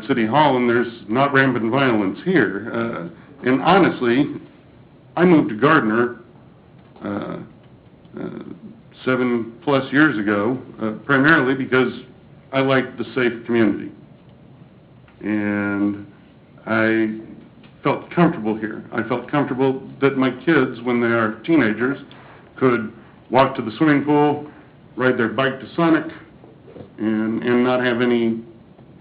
City Hall, and there's not rampant violence here. And honestly, I moved to Gardner 7+ years ago, primarily because I liked the safe community. And I felt comfortable here. I felt comfortable that my kids, when they are teenagers, could walk to the swimming pool, ride their bike to Sonic, and not have any,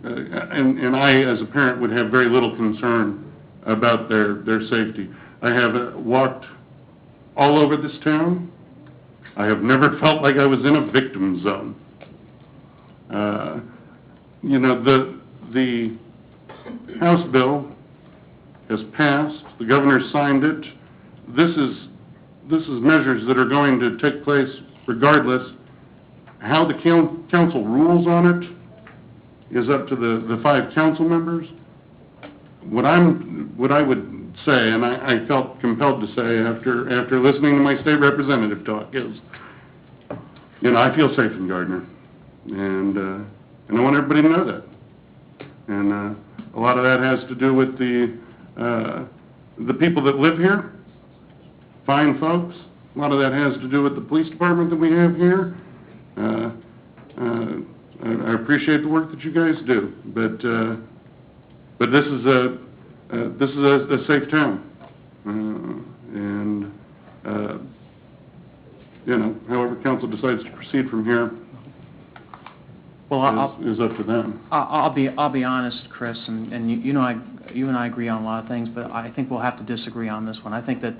and I, as a parent, would have very little concern about their safety. I have walked all over this town. I have never felt like I was in a victim zone. You know, the House bill has passed. The governor signed it. This is measures that are going to take place regardless. How the council rules on it is up to the 5 council members. What I would say, and I felt compelled to say after listening to my state representative talk, is, you know, I feel safe in Gardner, and I want everybody to know that. And a lot of that has to do with the people that live here, fine folks. A lot of that has to do with the police department that we have here. I appreciate the work that you guys do, but this is a safe town, and you know, however council decides to proceed from here, well, is up to them. I'll be honest, Chris, and you and I agree on a lot of things, but I think we'll have to disagree on this one. I think that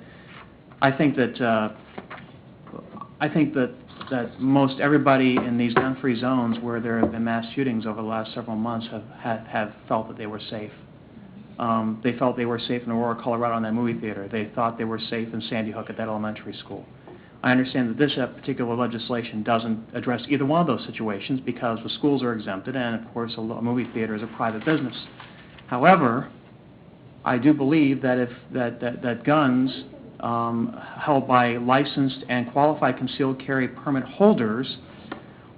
most everybody in these gun-free zones where there have been mass shootings over the last several months have felt that they were safe. They felt they were safe in Aurora, Colorado in that movie theater. They thought they were safe in Sandy Hook at that elementary school. I understand that this particular legislation doesn't address either one of those situations because the schools are exempted and, of course, a movie theater is a private business. However, I do believe that that guns held by licensed and qualified concealed carry permit holders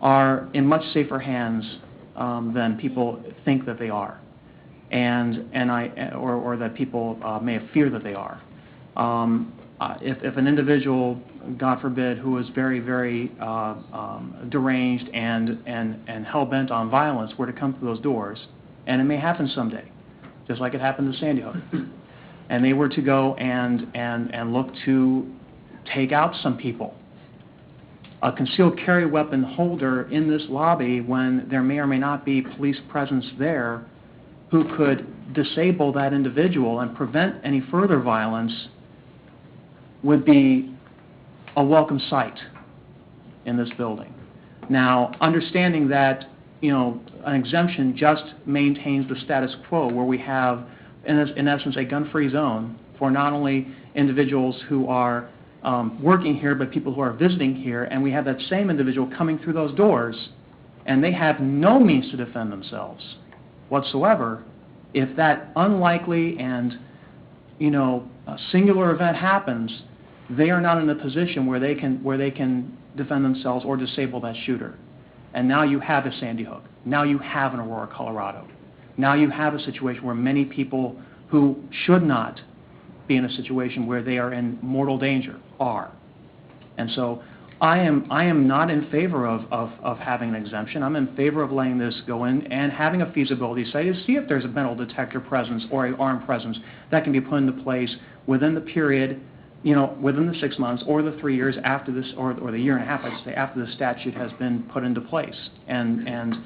are in much safer hands than people think that they are, or that people may have feared that they are. If an individual, God forbid, who is very, very deranged and hell-bent on violence were to come through those doors, and it may happen someday, just like it happened to Sandy Hook, and they were to go and look to take out some people, a concealed carry weapon holder in this lobby, when there may or may not be police presence there who could disable that individual and prevent any further violence, would be a welcome sight in this building. Now, understanding that, you know, an exemption just maintains the status quo where we have, in essence, a gun-free zone for not only individuals who are working here, but people who are visiting here, and we have that same individual coming through those doors, and they have no means to defend themselves whatsoever. If that unlikely and, you know, a singular event happens, they are not in a position where they can defend themselves or disable that shooter. And now you have a Sandy Hook. Now you have an Aurora, Colorado. Now you have a situation where many people who should not be in a situation where they are in mortal danger are. And so I am not in favor of having an exemption. I'm in favor of letting this go in and having a feasibility study to see if there's a metal detector presence or an armed presence that can be put into place within the period, you know, within the 6 months or the 3 years after this, or the year and a half, I should say, after the statute has been put into place. And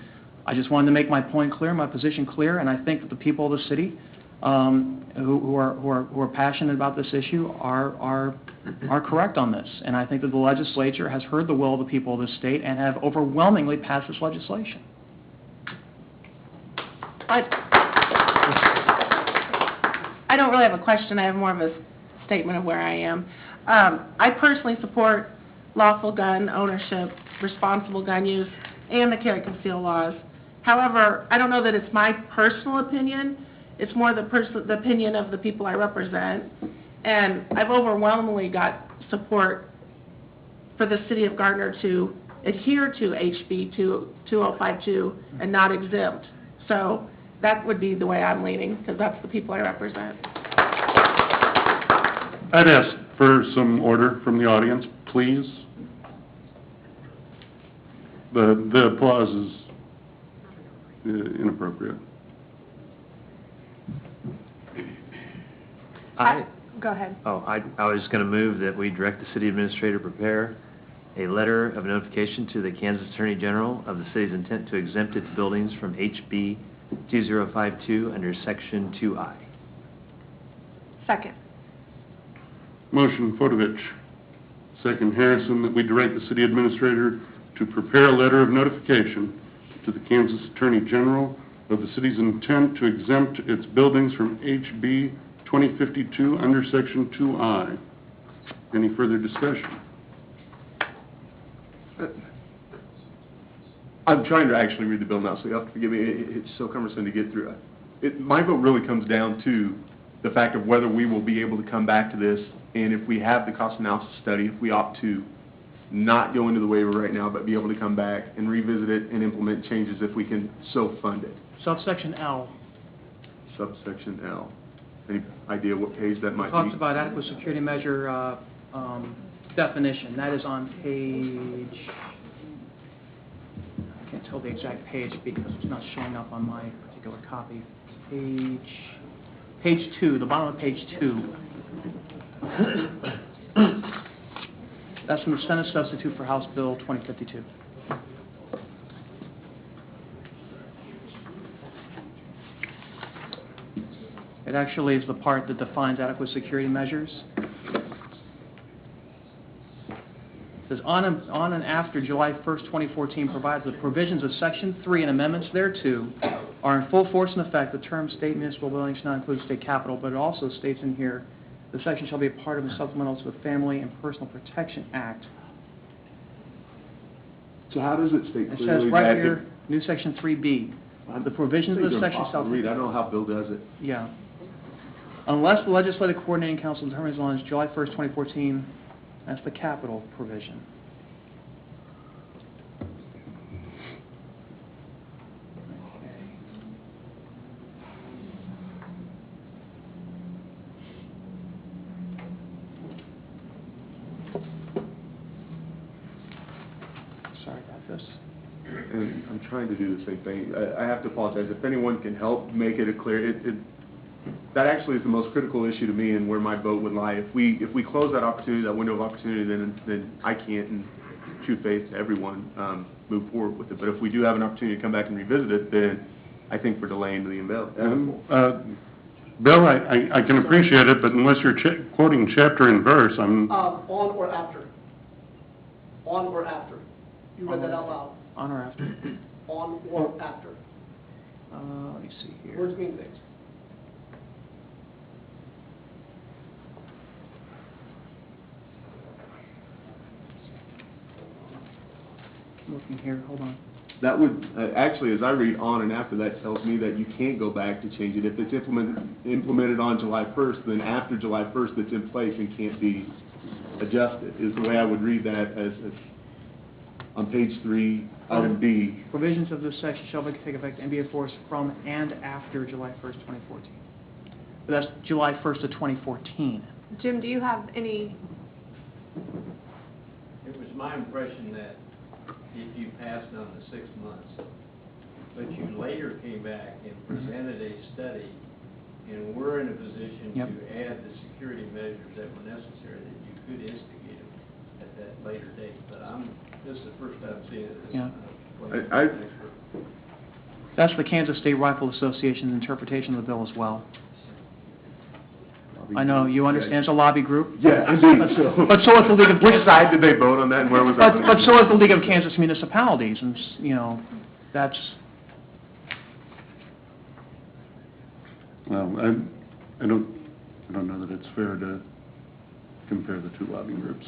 I just wanted to make my point clear, my position clear, and I think that the people of the city who are passionate about this issue are correct on this. And I think that the legislature has heard the will of the people of the state and have overwhelmingly passed this legislation. I don't really have a question. I have more of a statement of where I am. I personally support lawful gun ownership, responsible gun use, and the carry conceal laws. However, I don't know that it's my personal opinion. It's more the opinion of the people I represent. And I've overwhelmingly got support for the city of Gardner to adhere to HB 2052 and not exempt. So That would be the way I'm leaning, because that's the people I represent. I'd ask for some order from the audience, please. The applause is inappropriate. Go ahead. I was going to move that we direct the city administrator to prepare a letter of notification to the Kansas Attorney General of the city's intent to exempt its buildings from HB 2052 under Section 2I. Second. Motion Fodovich, second Harrison, that we direct the city administrator to prepare a letter of notification to the Kansas Attorney General of the city's intent to exempt its buildings from HB 2052 under Section 2I. Any further discussion? I'm trying to actually read the bill now, so you have to forgive me. It's so cumbersome to get through. My vote really comes down to the fact of whether we will be able to come back to this, and if we have the cost analysis study, if we opt to not go into the waiver right now, but be able to come back and revisit it and implement changes if we can so fund it. Subsection L Subsection L. Any idea what page that might be? talks about adequate security measure definition. That is on page, I can't tell the exact page because it's not showing up on my particular copy. Page 2, the bottom of page 2. That's from the Senate substitute for House Bill 2052. It actually is the part that defines adequate security measures. It says, on and after July 1st, 2014, provides the provisions of Section 3 and amendments thereto are in full force and effect. The term state municipal building should not include state capital, but it also states in here, the section shall be a part of the supplemental to the Family and Personal Protection Act. So how does it state It clearly says that? right here, new Section 3B. The provisions of the section shall... Read. I don't know how Bill does it. Yeah. Unless the Legislative Coordinating Council determines on July 1st, 2014, that's the capital provision. Sorry about this. And I'm trying to do the same thing. I have to apologize. If anyone can help make it a clear, that actually is the most critical issue to me and where my vote would lie. If we close that opportunity, that window of opportunity, then I can't, in true faith to everyone, move forward with it. But if we do have an opportunity to come back and revisit it, then I think we're delaying the inevitable. Bill, I can appreciate it, but unless you're quoting chapter and verse, I'm... On or after? On or after? You read that out loud. On or after? On or after? Let me see here. Words mean things. I'm looking here, hold on. That would, actually, as I read on and after, that tells me that you can't go back to change it. If it's implemented on July 1st, then after July 1st, it's in place and can't be adjusted, is the way I would read that as on page 3, item B. Provisions of this section shall take effect and be enforced from and after July 1st, 2014. But that's July 1st of 2014. Jim, do you have any, It was my impression that if you passed on the 6 months, but you later came back and presented a study, and we're in a position Yep. to add the security measures that were necessary, that you could instigate them at that later date. But this is the first time seeing it. Yeah. I- That's the Kansas State Rifle Association's interpretation of the bill as well. I know, you understand it's a lobby group. Yeah, indeed. So, But so is the League of... which side did they vote on that, and where was that? But so is the League of Kansas Municipalities, and, you know, that's... Well, I don't know that it's fair to compare the two lobbying groups.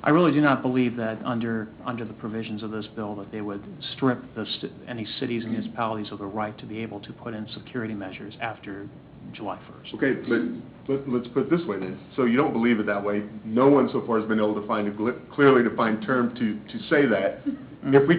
I really do not believe that under the provisions of this bill that they would strip any cities and municipalities of the right to be able to put in security measures after July 1st. Okay, but let's put it this way then. So you don't believe it that way. No one so far has been able to find a clearly defined term to say that. If we